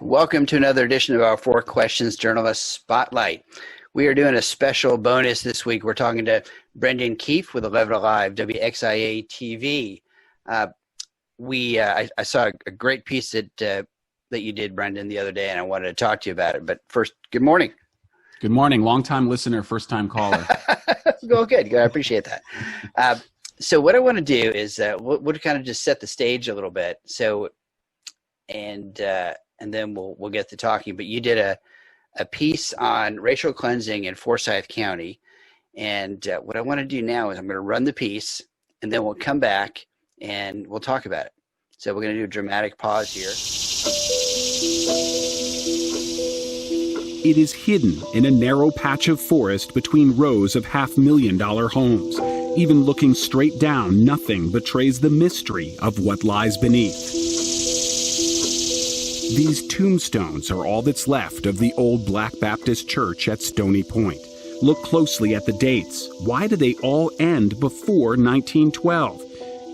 Welcome to another edition of our Four Questions Journalist Spotlight. We are doing a special bonus this week. We're talking to Brendan Keefe with 11 Alive, WXIA TV. I saw a great piece that you did, Brendan, the other day, and I wanted to talk to you about it. But first, good morning. Good morning. Long-time listener, first-time caller. Well, good. I appreciate that. So what I want to do is we'll kind of just set the stage a little bit. So, and then we'll get to talking. But you did a piece on racial cleansing in Forsyth County. And what I want to do now is I'm going to run the piece, and then we'll come back and we'll talk about it. So we're going to do a dramatic pause here. It is hidden in a narrow patch of forest between rows of $500,000 homes. Even looking straight down, nothing betrays the mystery of what lies beneath. These tombstones are all that's left of the old Black Baptist Church at Stony Point. Look closely at the dates. Why do they all end before 1912?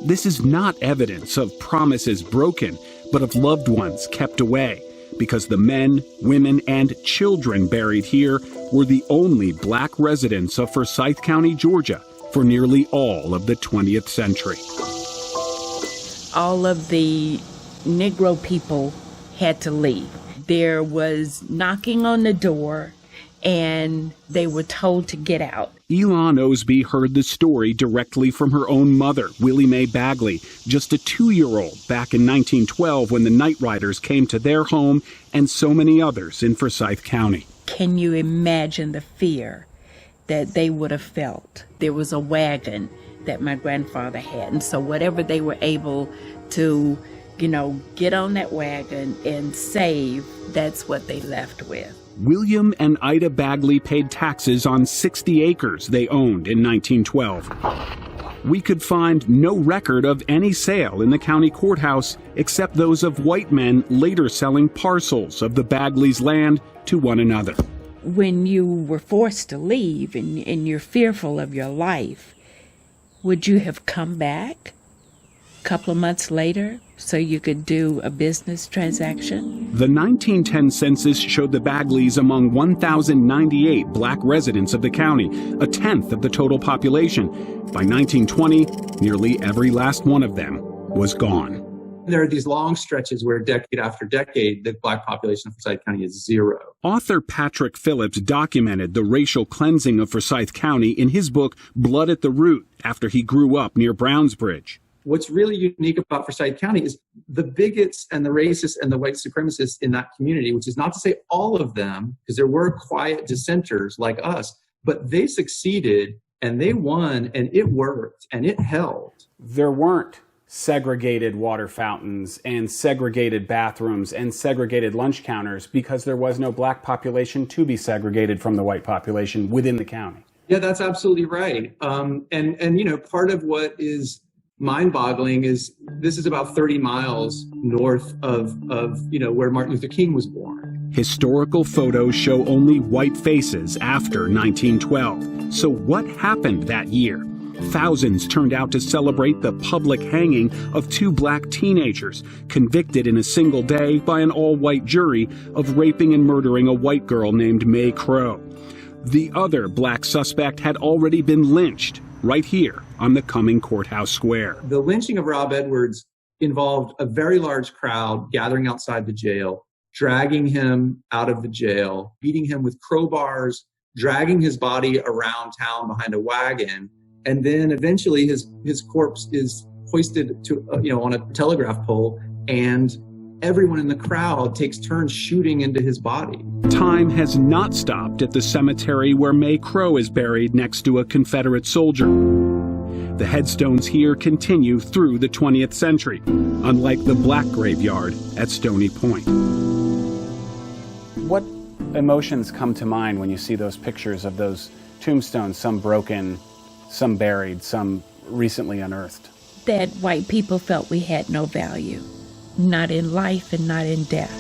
This is not evidence of promises broken, but of loved ones kept away, because the men, women, and children buried here were the only black residents of Forsyth County, Georgia, for nearly all of the 20th century. All of the Negro people had to leave. There was knocking on the door, and they were told to get out. Elon Osby heard the story directly from her own mother, Willie Mae Bagley, just a 2-year-old back in 1912 when the Night Riders came to their home and so many others in Forsyth County. Can you imagine the fear that they would have felt? There was a wagon that my grandfather had, and so whatever they were able to get on that wagon and save, that's what they left with. William and Ida Bagley paid taxes on 60 acres they owned in 1912. We could find no record of any sale in the county courthouse except those of white men later selling parcels of the Bagleys' land to one another. When you were forced to leave and you're fearful of your life, would you have come back a couple of months later so you could do a business transaction? The 1910 census showed the Bagleys among 1,098 black residents of the county, a tenth of the total population. By 1920, nearly every last one of them was gone. There are these long stretches where decade after decade, the black population of Forsyth County is zero. Author Patrick Phillips documented the racial cleansing of Forsyth County in his book, Blood at the Root, after he grew up near Brownsbridge. What's really unique about Forsyth County is the bigots and the racists and the white supremacists in that community, which is not to say all of them, because there were quiet dissenters like us, but they succeeded and they won and it worked and it held. There weren't segregated water fountains and segregated bathrooms and segregated lunch counters because there was no black population to be segregated from the white population within the county. Yeah, that's absolutely right. And part of what is mind-boggling is this is about 30 miles north of where Martin Luther King was born. Historical photos show only white faces after 1912. So what happened that year? Thousands turned out to celebrate the public hanging of 2 black teenagers convicted in a single day by an all-white jury of raping and murdering a white girl named Mae Crow. The other black suspect had already been lynched right here on the Cumming Courthouse Square. The lynching of Rob Edwards involved a very large crowd gathering outside the jail, dragging him out of the jail, beating him with crowbars, dragging his body around town behind a wagon, and then eventually his corpse is hoisted to on a telegraph pole, and everyone in the crowd takes turns shooting into his body. Time has not stopped at the cemetery where Mae Crow is buried next to a Confederate soldier. The headstones here continue through the 20th century, unlike the black graveyard at Stony Point. What emotions come to mind when you see those pictures of those tombstones, some broken, some buried, some recently unearthed? That white people felt we had no value, not in life and not in death.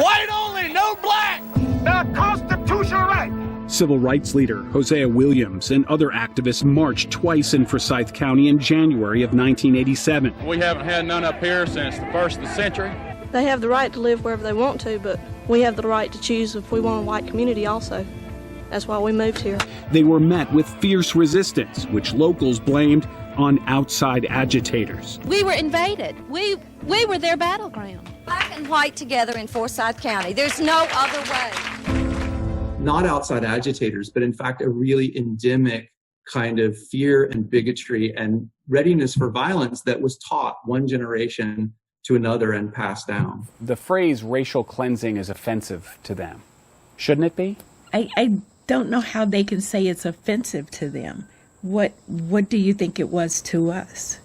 White only, no black! The Constitution right! Civil rights leader Hosea Williams and other activists marched twice in Forsyth County in January of 1987. We haven't had none up here since the first of the century. They have the right to live wherever they want to, but we have the right to choose if we want a white community also. That's why we moved here. They were met with fierce resistance, which locals blamed on outside agitators. We were invaded. We were their battleground. Black and white together in Forsyth County. There's no other way. Not outside agitators, but in fact, a really endemic kind of fear and bigotry and readiness for violence that was taught one generation to another and passed down. The phrase racial cleansing is offensive to them. Shouldn't it be? I don't know how they can say it's offensive to them. What do you think it was to us?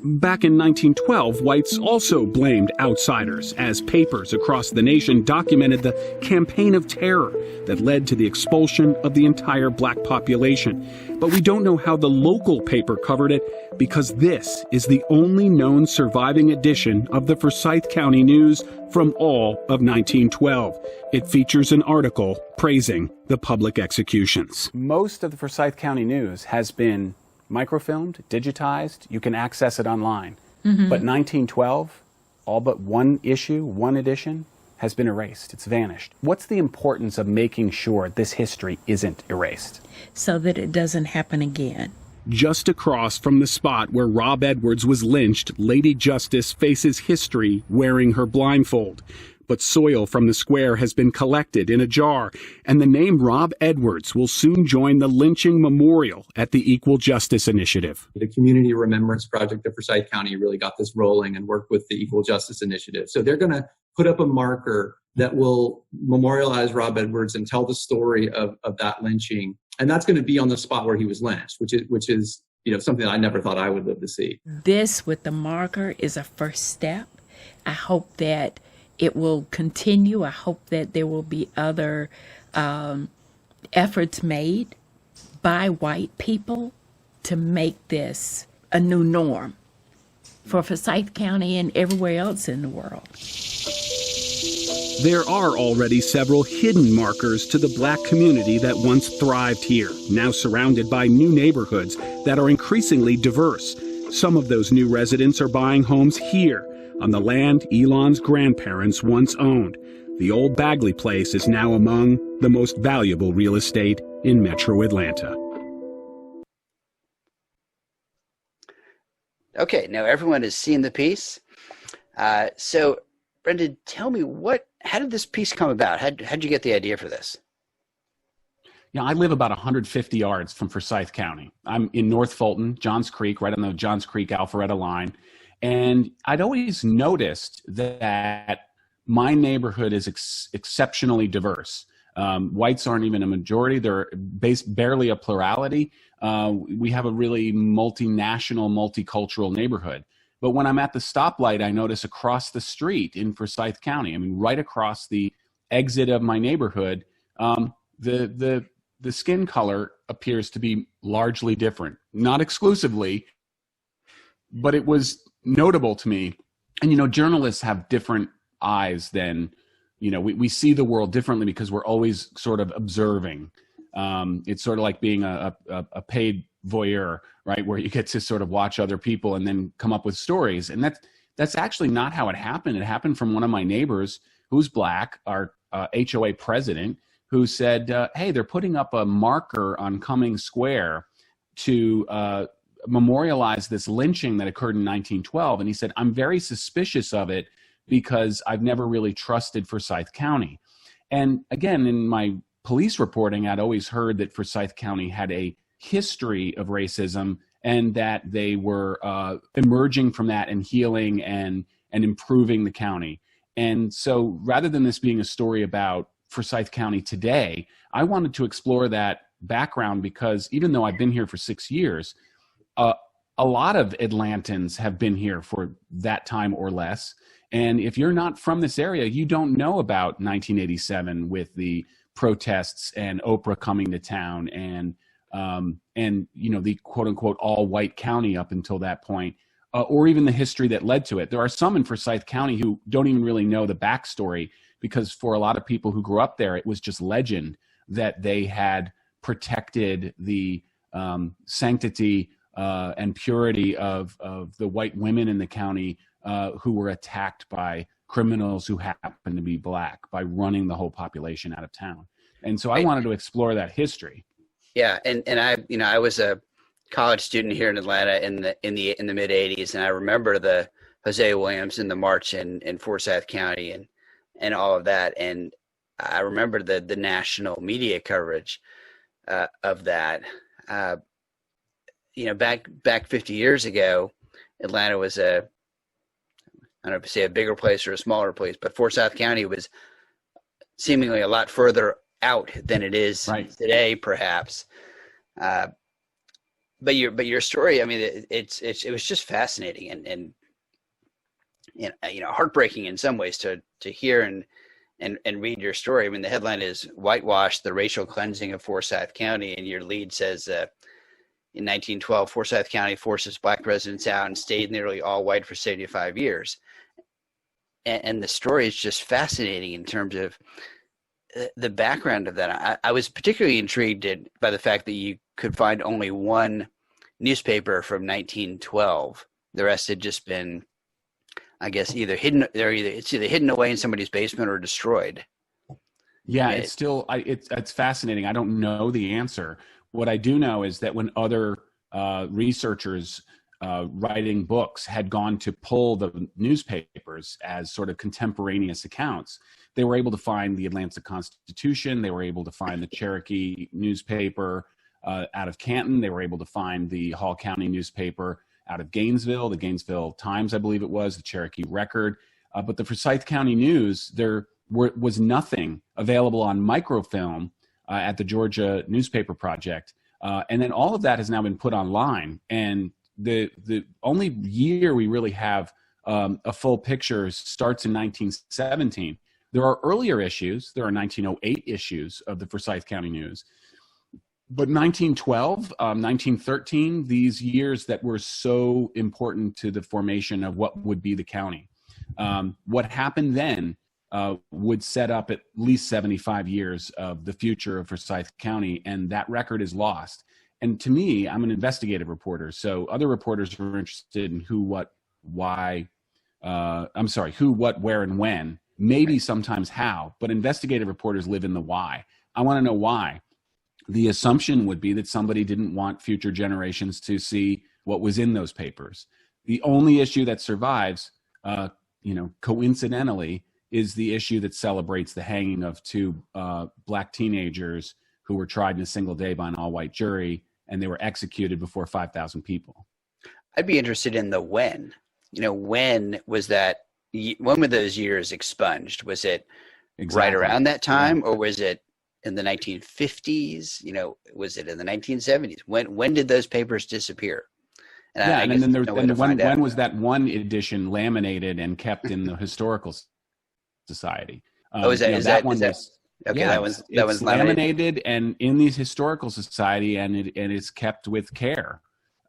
Back in 1912, whites also blamed outsiders as papers across the nation documented the campaign of terror that led to the expulsion of the entire black population. But we don't know how the local paper covered it because this is the only known surviving edition of the Forsyth County News from all of 1912. It features an article praising the public executions. Most of the Forsyth County News has been microfilmed, digitized. You can access it online. But 1912, all but one issue, one edition, has been erased. It's vanished. What's the importance of making sure this history isn't erased? So that it doesn't happen again. Just across from the spot where Rob Edwards was lynched, Lady Justice faces history wearing her blindfold. But soil from the square has been collected in a jar, and the name Rob Edwards will soon join the lynching memorial at the Equal Justice Initiative. The Community Remembrance Project of Forsyth County really got this rolling and worked with the Equal Justice Initiative. So they're going to put up a marker that will memorialize Rob Edwards and tell the story of that lynching. And that's going to be on the spot where he was lynched, which is something I never thought I would live to see. This with the marker is a first step. I hope that it will continue. I hope that there will be other efforts made by white people to make this a new norm for Forsyth County and everywhere else in the world. There are already several hidden markers to the black community that once thrived here, now surrounded by new neighborhoods that are increasingly diverse. Some of those new residents are buying homes here, on the land Elon's grandparents once owned. The old Bagley place is now among the most valuable real estate in Metro Atlanta. Okay, now everyone has seen the piece. So, Brendan, tell me how did this piece come about? How'd you get the idea for this? Yeah, I live about 150 yards from Forsyth County. I'm in North Fulton, Johns Creek, right on the Johns Creek-Alpharetta line. And I'd always noticed that my neighborhood is exceptionally diverse. Whites aren't even a majority. They're barely a plurality. We have a really multinational, multicultural neighborhood. But when I'm at the stoplight, I notice across the street in Forsyth County, right across the exit of my neighborhood, the skin color appears to be largely different. Not exclusively, but it was notable to me. And, journalists have different eyes than, we see the world differently because we're always sort of observing. It's sort of like being a paid voyeur, right? Where you get to sort of watch other people and then come up with stories. And that's actually not how it happened. It happened from one of my neighbors who's black, our HOA president, who said, hey, they're putting up a marker on Cummings Square to memorialize this lynching that occurred in 1912. And he said, I'm very suspicious of it because I've never really trusted Forsyth County. And again, in my police reporting, I'd always heard that Forsyth County had a history of racism and that they were emerging from that and healing and improving the county. And so rather than this being a story about Forsyth County today, I wanted to explore that background because even though I've been here for 6 years, a lot of Atlantans have been here for that time or less. And if you're not from this area, you don't know about 1987 with the protests and Oprah coming to town and the quote unquote all white county up until that point, or even the history that led to it. There are some in Forsyth County who don't even really know the backstory because for a lot of people who grew up there, it was just legend. that they had protected the sanctity and purity of the white women in the county who were attacked by criminals who happened to be black, by running the whole population out of town. And so I wanted to explore that history. Yeah, and I was a college student here in Atlanta in the mid '80s, and I remember the Hosea Williams and the march in Forsyth County and all of that, and I remember the national media coverage of that. Back 50 years ago, Atlanta was I don't know if you say a bigger place or a smaller place, but Forsyth County was seemingly a lot further out than it is today, perhaps. But your story, I mean, it was just fascinating and heartbreaking in some ways to hear and read your story. I mean, the headline is "Whitewash: The Racial Cleansing of Forsyth County," and your lead says, in 1912, Forsyth County forces black residents out and stayed nearly all white for 75 years. And the story is just fascinating in terms of the background of that. I was particularly intrigued by the fact that you could find only one newspaper from 1912. The rest had just been, I guess, either hidden away in somebody's basement or destroyed. Yeah, it's fascinating. I don't know the answer. What I do know is that when other researchers writing books had gone to pull the newspapers as sort of contemporaneous accounts, they were able to find the Atlanta Constitution. They were able to find the Cherokee newspaper out of Canton. They were able to find the Hall County newspaper out of Gainesville, the Gainesville Times, I believe it was, the Cherokee Record. But the Forsyth County News, there was nothing available on microfilm at the Georgia Newspaper Project. And then all of that has now been put online. And the only year we really have a full picture starts in 1917. There are earlier issues. There are 1908 issues of the Forsyth County News. But 1912, 1913, these years that were so important to the formation of what would be the county. What happened then would set up at least 75 years of the future of Forsyth County, and that record is lost. And to me, I'm an investigative reporter, so other reporters are interested in who, what, why, who, what, where, and when, maybe sometimes how, but investigative reporters live in the why. I want to know why. The assumption would be that somebody didn't want future generations to see what was in those papers. The only issue that survives, coincidentally, is the issue that celebrates the hanging of two black teenagers who were tried in a single day by an all-white jury, and they were executed before 5,000 people. I'd be interested in the when. When was that? When were those years expunged? Was it right around that time, or was it in the 1950s? Was it in the 1970s? When did those papers disappear? And when was that one edition laminated and kept in the historical society? That was laminated and in the historical society, and it is kept with care.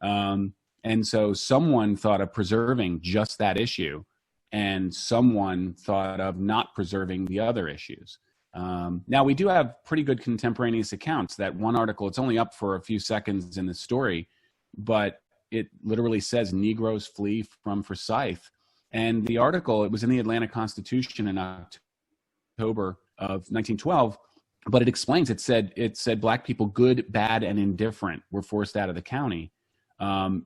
And so someone thought of preserving just that issue, and someone thought of not preserving the other issues. Now, we do have pretty good contemporaneous accounts. That one article, it's only up for a few seconds in the story, but it literally says Negroes flee from Forsyth. And the article, it was in the Atlanta Constitution in October of 1912, but it explains, it said black people, good, bad, and indifferent, were forced out of the county. And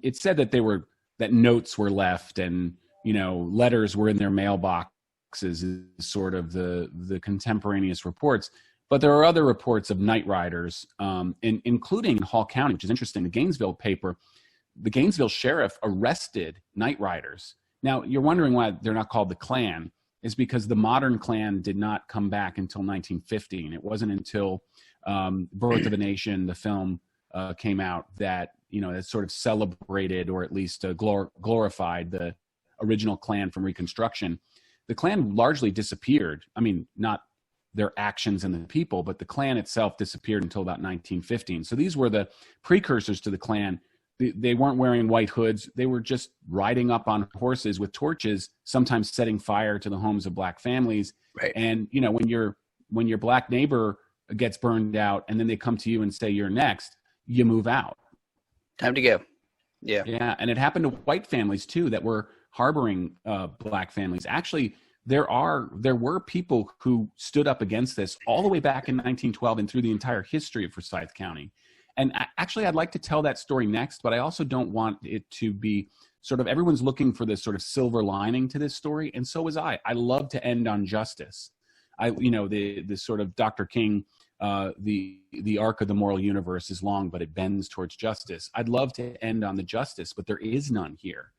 it said that notes were left, and, letters were in their mailboxes, is sort of the contemporaneous reports. But there are other reports of night riders, including Hall County, which is interesting. The Gainesville paper, the Gainesville sheriff arrested night riders. Now, you're wondering why they're not called the Klan. Is because the modern Klan did not come back until 1915. It wasn't until Birth of a Nation, the film, came out that, that sort of celebrated, or at least glorified, the original Klan from Reconstruction. The Klan largely disappeared. I mean, not their actions and the people, but the Klan itself disappeared until about 1915. So these were the precursors to the Klan. They weren't wearing white hoods. They were just riding up on horses with torches, sometimes setting fire to the homes of black families. Right. And when your black neighbor gets burned out, and then they come to you and say, you're next, you move out. Time to go. Yeah. Yeah. And it happened to white families too that were harboring black families. Actually, there were people who stood up against this all the way back in 1912 and through the entire history of Forsyth County. And actually, I'd like to tell that story next, but I also don't want it to be sort of, everyone's looking for this sort of silver lining to this story. And so was I. I love to end on justice. The sort of Dr. King, the arc of the moral universe is long, but it bends towards justice. I'd love to end on the justice, but there is none here.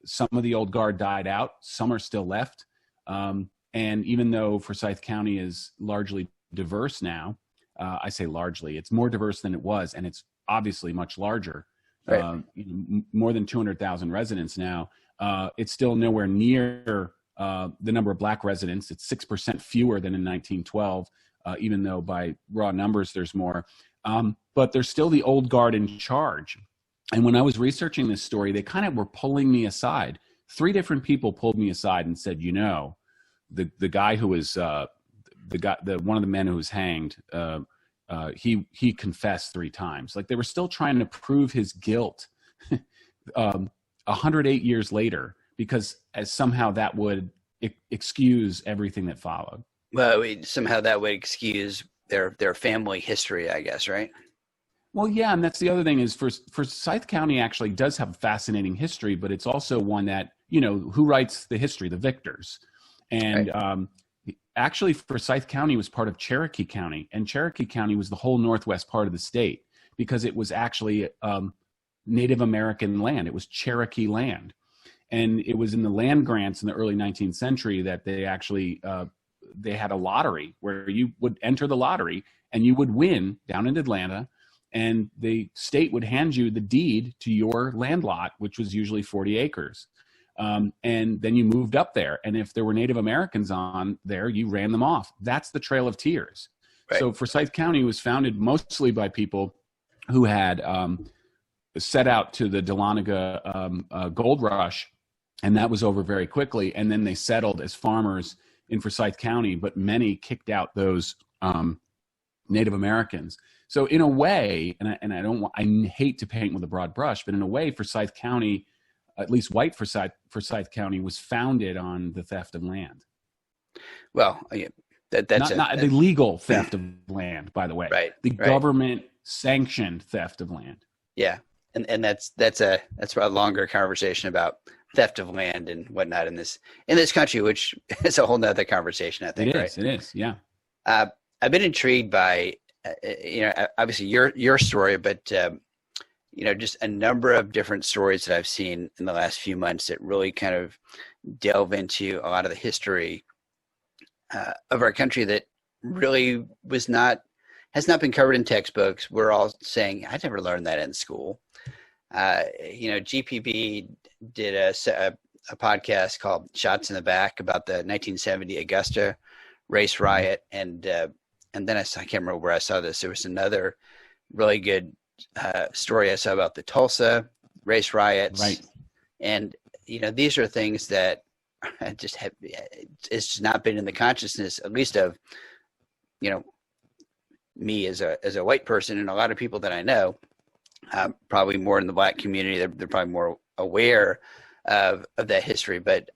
Some of the old guard died out. Some are still left. And even though Forsyth County is largely diverse now, I say largely, it's more diverse than it was, and it's obviously much larger. Right. More than 200,000 residents now. It's still nowhere near the number of black residents. It's 6% fewer than in 1912, even though by raw numbers there's more. But there's still the old guard in charge. And when I was researching this story, they kind of were pulling me aside. 3 different people pulled me aside and said, the guy who was one of the men who was hanged, he confessed 3 times. Like, they were still trying to prove his guilt 108 years later, because as somehow that would excuse everything that followed. Well, somehow that would excuse their family history, I guess, right? Well, yeah, and that's the other thing is Forsyth County actually does have a fascinating history, but it's also one that, who writes the history? The victors. And right. Actually, Forsyth County was part of Cherokee County, and Cherokee County was the whole northwest part of the state because it was actually Native American land. It was Cherokee land. And it was in the land grants in the early 19th century that they actually, they had a lottery where you would enter the lottery and you would win down in Atlanta, and the state would hand you the deed to your land lot, which was usually 40 acres. And then you moved up there. And if there were Native Americans on there, you ran them off. That's the Trail of Tears. Right. So Forsyth County was founded mostly by people who had set out to the Dahlonega gold rush, and that was over very quickly. And then they settled as farmers in Forsyth County, but many kicked out those Native Americans. So in a way, and I hate to paint with a broad brush, but in a way, Forsyth County, at least white Forsyth County, was founded on the theft of land. Well, that's not the legal theft of land, by the way. Right. The government sanctioned theft of land. Yeah, and that's a longer conversation about theft of land and whatnot in this country, which is a whole nother conversation, I think. It is. Yeah. I've been intrigued by, obviously your story, but just a number of different stories that I've seen in the last few months that really kind of delve into a lot of the history of our country that really has not been covered in textbooks. We're all saying, I never learned that in school. GPB did a podcast called Shots in the Back about the 1970 Augusta race riot. And then I can't remember where I saw this. There was another really good story I saw about the Tulsa race riots. Right. And, these are things that it's just not been in the consciousness, at least of, me as a white person, and a lot of people that I know, probably more in the black community. They're probably more aware of that history, but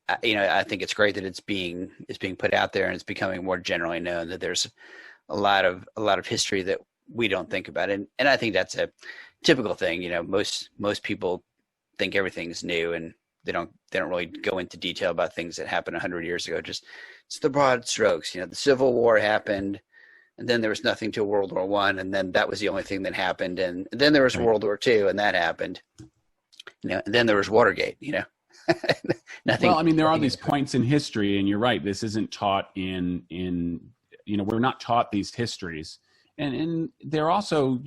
I think it's great that it's being put out there and it's becoming more generally known that there's a lot of history that we don't think about. And I think that's a typical thing. Most people think everything's new, and they don't really go into detail about things that happened 100 years ago. Just it's the broad strokes. The Civil War happened, and then there was nothing till World War I, and then that was the only thing that happened, and then there was World War II, and that happened. And then there was Watergate. Nothing. Well, there are these points in history, and you're right. This isn't taught in we're not taught these histories, and there are also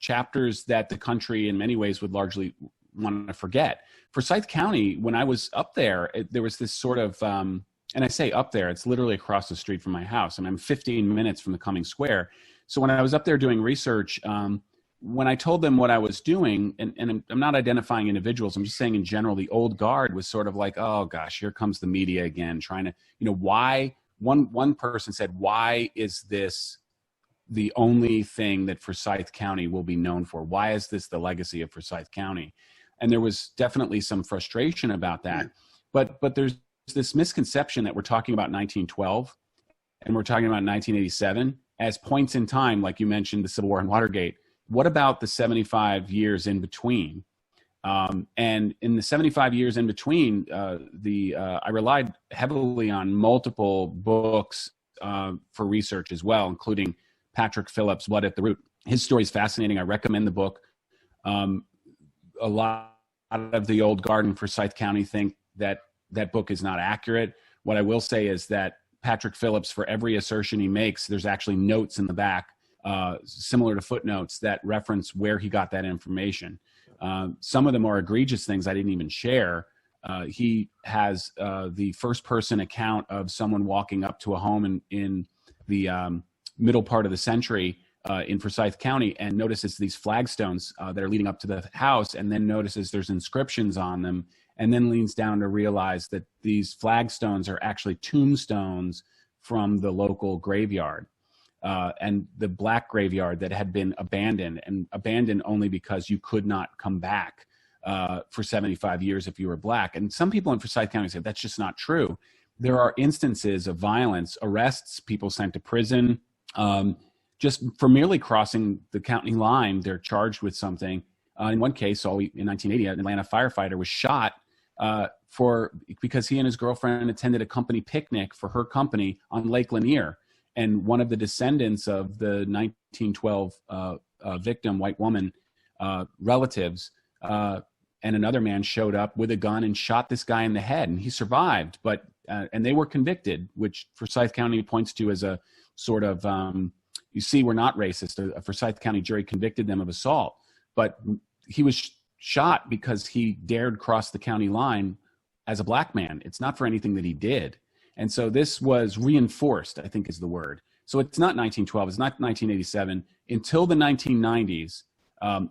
chapters that the country in many ways would largely want to forget. Forsyth County, when I was up there, there was this sort of and I say up there, it's literally across the street from my house, and I'm 15 minutes from the Cumming Square. So when I was up there doing research, when I told them what I was doing, and I'm not identifying individuals, I'm just saying in general, the old guard was sort of like, oh gosh, here comes the media again, trying to, why one person said, why is this the only thing that Forsyth County will be known for? Why is this the legacy of Forsyth County? And there was definitely some frustration about that. But there's this misconception that we're talking about 1912 and we're talking about 1987 as points in time, like you mentioned, the Civil War and Watergate. What about the 75 years in between? And in the 75 years in between, I relied heavily on multiple books for research as well, including Patrick Phillips' Blood at the Root. His story is fascinating. I recommend the book. A lot of the old guard in Forsyth County think that that book is not accurate. What I will say is that Patrick Phillips, for every assertion he makes, there's actually notes in the back, similar to footnotes, that reference where he got that information. Some of the more egregious things I didn't even share. He has the first-person account of someone walking up to a home in the middle part of the century in Forsyth County and notices these flagstones that are leading up to the house, and then notices there's inscriptions on them, and then leans down to realize that these flagstones are actually tombstones from the local graveyard. And the black graveyard that had been abandoned, and abandoned only because you could not come back for 75 years if you were black. And some people in Forsyth County say that's just not true. There are instances of violence, arrests, people sent to prison, just for merely crossing the county line. They're charged with something. In one case, in 1980, an Atlanta firefighter was shot because he and his girlfriend attended a company picnic for her company on Lake Lanier. And one of the descendants of the 1912 victim, white woman, relatives, and another man showed up with a gun and shot this guy in the head, and he survived. But and they were convicted, which Forsyth County points to as a sort of, you see, we're not racist. A Forsyth County jury convicted them of assault, but he was shot because he dared cross the county line as a black man. It's not for anything that he did. And so this was reinforced, I think is the word. So it's not 1912, it's not 1987. Until the 1990s,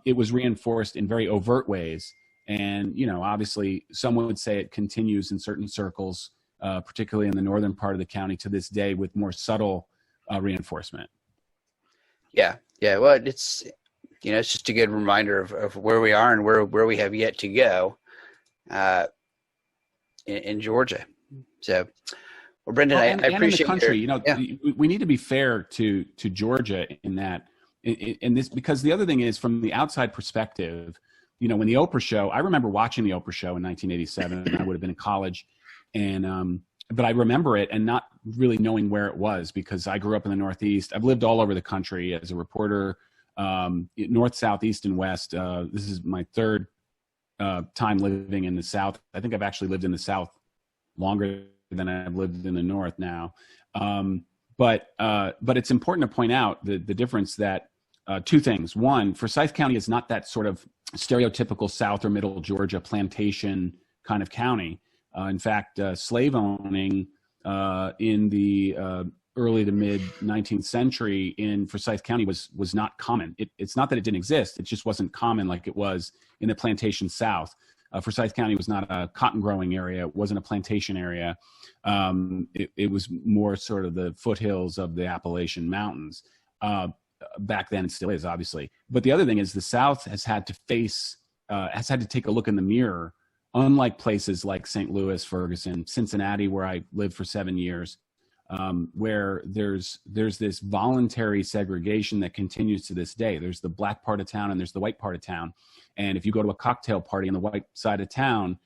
it was reinforced in very overt ways. And, you know, obviously someone would say it continues in certain circles, particularly in the northern part of the county to this day, with more subtle reinforcement. Yeah. Well, it's, you know, it's just a good reminder of where we are and where we have yet to go in Georgia. So, well, Brendan, I appreciate the country. We need to be fair to Georgia in that, in this, because the other thing is, from the outside perspective, you know, when the Oprah show, I remember watching the Oprah show in 1987. I would have been in college, and but I remember it and not really knowing where it was, because I grew up in the Northeast. I've lived all over the country as a reporter, North, South, East, and West. This is my third time living in the South. I think I've actually lived in the South longer than I've lived in the North now. But it's important to point out the difference that two things. One, Forsyth County is not that sort of stereotypical South or Middle Georgia plantation kind of county. In fact, slave owning in the early to mid 19th century in Forsyth County was not common. It's not that it didn't exist. It just wasn't common like it was in the plantation South. Forsyth County was not a cotton growing area. It wasn't a plantation area. It was more sort of the foothills of the Appalachian Mountains. Back then, it still is, obviously. But the other thing is, the South has had to take a look in the mirror, unlike places like St. Louis, Ferguson, Cincinnati, where I lived for 7 years, where there's this voluntary segregation that continues to this day. There's the black part of town and there's the white part of town. And if you go to a cocktail party on the white side of town,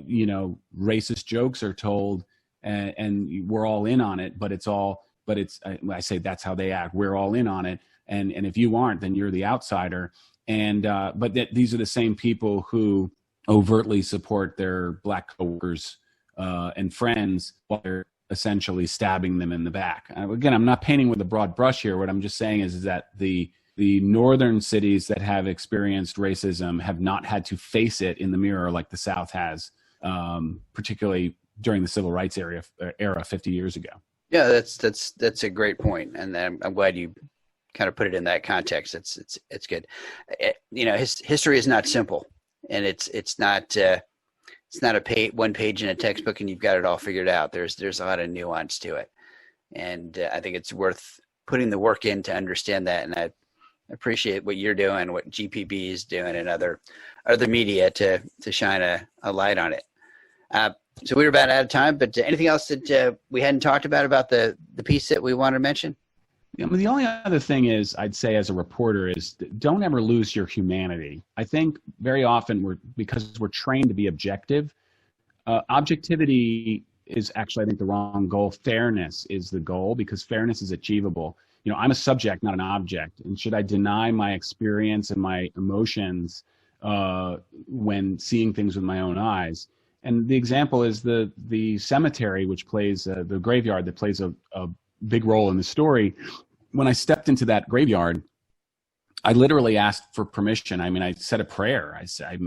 you know, racist jokes are told, and we're all in on it, but I say that's how they act. We're all in on it. And if you aren't, then you're the outsider. And, but these are the same people who overtly support their black coworkers and friends while they're essentially stabbing them in the back. Again, I'm not painting with a broad brush here. What I'm just saying is that the northern cities that have experienced racism have not had to face it in the mirror like the South has, particularly during the civil rights era 50 years ago. Yeah, that's a great point, and I'm glad you kind of put it in that context. It's good. You know, history is not simple, and it's not it's not one page in a textbook and you've got it all figured out. There's a lot of nuance to it, and I think it's worth putting the work in to understand that. And I appreciate what you're doing, what GPB is doing, and other media to shine a light on it. So we were about out of time, but anything else that we hadn't talked about the piece that we want to mention? I mean, the only other thing is, I'd say as a reporter, is don't ever lose your humanity. I think very often because we're trained to be objective, objectivity is actually, I think, the wrong goal. Fairness is the goal, because fairness is achievable. You know, I'm a subject, not an object. And should I deny my experience and my emotions when seeing things with my own eyes? And the example is the cemetery, which plays the graveyard that plays a big role in the story. When I stepped into that graveyard, I literally asked for permission. I mean, I said a prayer. I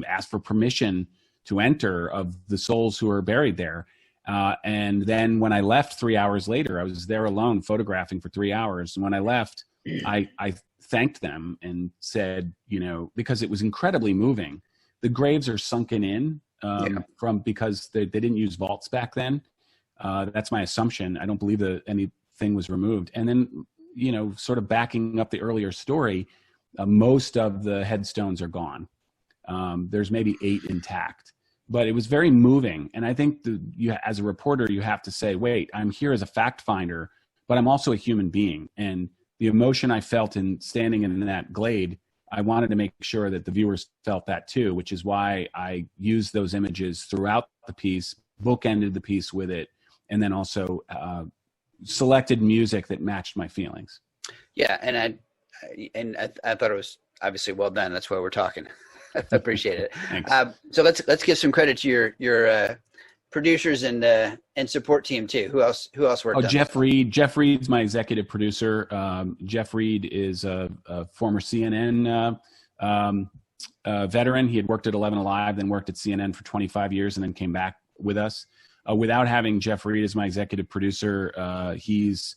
asked for permission to enter of the souls who are buried there. And then when I left 3 hours later, I was there alone photographing for 3 hours. And when I left, I thanked them and said, you know, because it was incredibly moving. The graves are sunken in because they didn't use vaults back then. That's my assumption. I don't believe that anything was removed. And then, you know, sort of backing up the earlier story, most of the headstones are gone. There's maybe 8 intact. But it was very moving. And I think as a reporter, you have to say, wait, I'm here as a fact finder, but I'm also a human being. And the emotion I felt in standing in that glade, I wanted to make sure that the viewers felt that too, which is why I used those images throughout the piece, bookended the piece with it, and then also selected music that matched my feelings. Yeah, and I thought it was obviously well done. That's why we're talking. I appreciate it. So let's give some credit to your producers and support team too. Who else worked on Jeff Reed. Jeff Reed's my executive producer. Jeff Reed is a former CNN veteran. He had worked at 11 Alive, then worked at CNN for 25 years, and then came back with us. Without having Jeff Reed as my executive producer, he's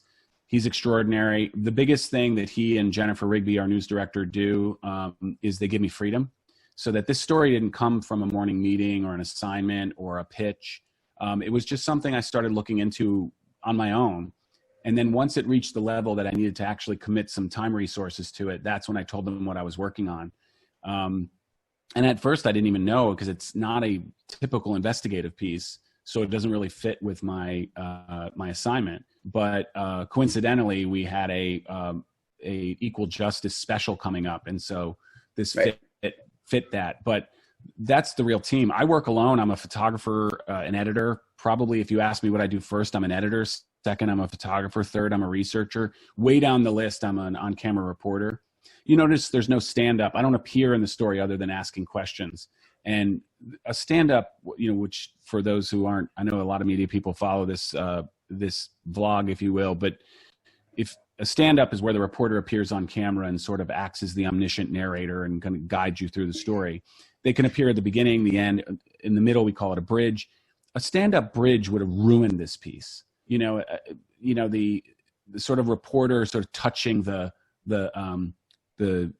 extraordinary. The biggest thing that he and Jennifer Rigby, our news director, do is they give me freedom, so that this story didn't come from a morning meeting or an assignment or a pitch. It was just something I started looking into on my own. And then once it reached the level that I needed to actually commit some time resources to it, that's when I told them what I was working on. And at first I didn't even know, because it's not a typical investigative piece, so it doesn't really fit with my my assignment. But coincidentally, we had a equal justice special coming up, and so this fit that. But that's the real team. I work alone. I'm a photographer, an editor. Probably if you ask me what I do first, I'm an editor. Second, I'm a photographer. Third, I'm a researcher. Way down the list, I'm an on-camera reporter. You notice there's no stand-up. I don't appear in the story other than asking questions. And a stand-up, you know, which for those who aren't, I know a lot of media people follow this this vlog, if you will, but if a stand-up is where the reporter appears on camera and sort of acts as the omniscient narrator and kind of guides you through the story. They can appear at the beginning, the end, in the middle. We call it a bridge. A stand-up bridge would have ruined this piece. You know, the sort of reporter sort of touching the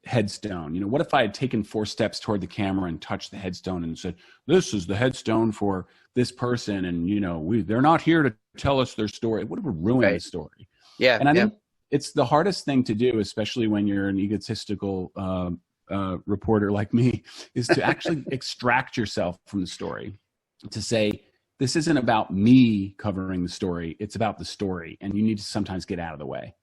headstone. You know, what if I had taken 4 steps toward the camera and touched the headstone and said, "This is the headstone for this person," and you know, they're not here to tell us their story. It would have ruined the story. Yeah, and I think it's the hardest thing to do, especially when you're an egotistical reporter like me, is to actually extract yourself from the story, to say, this isn't about me covering the story, it's about the story, and you need to sometimes get out of the way.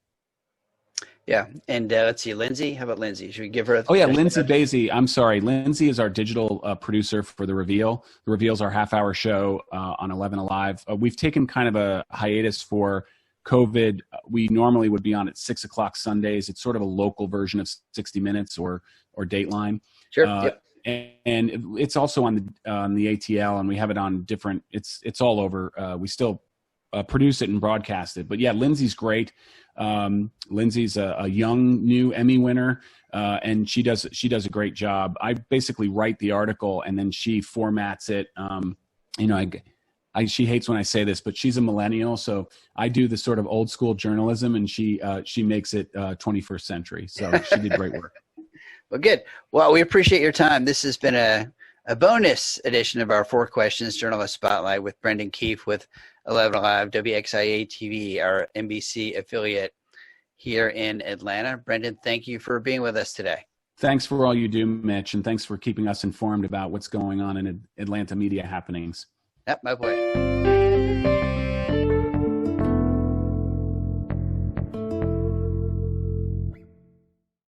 Yeah, and let's see, Lindsay. How about Lindsay? Should we give her? Lindsay Basie. I'm sorry, Lindsay is our digital producer for The Reveal. The Reveal's our half-hour show on 11 Alive. We've taken kind of a hiatus for COVID. We normally would be on at 6 o'clock Sundays. It's sort of a local version of 60 Minutes or Dateline. Sure. And it's also on the ATL, and we have it on different. It's all over. We still produce it and broadcast it. But yeah, Lindsay's great. Lindsay's a young new Emmy winner, and she does a great job. I basically write the article and then she formats it. You know, she hates when I say this, but she's a millennial, so I do the sort of old school journalism, and she makes it 21st century. So she did great work. Well, good. Well, we appreciate your time. This has been a a bonus edition of our 4 Questions Journalist Spotlight with Brendan Keefe with 11 Alive, WXIA TV, our NBC affiliate here in Atlanta. Brendan, thank you for being with us today. Thanks for all you do, Mitch, and thanks for keeping us informed about what's going on in Atlanta media happenings. Yep, my pleasure.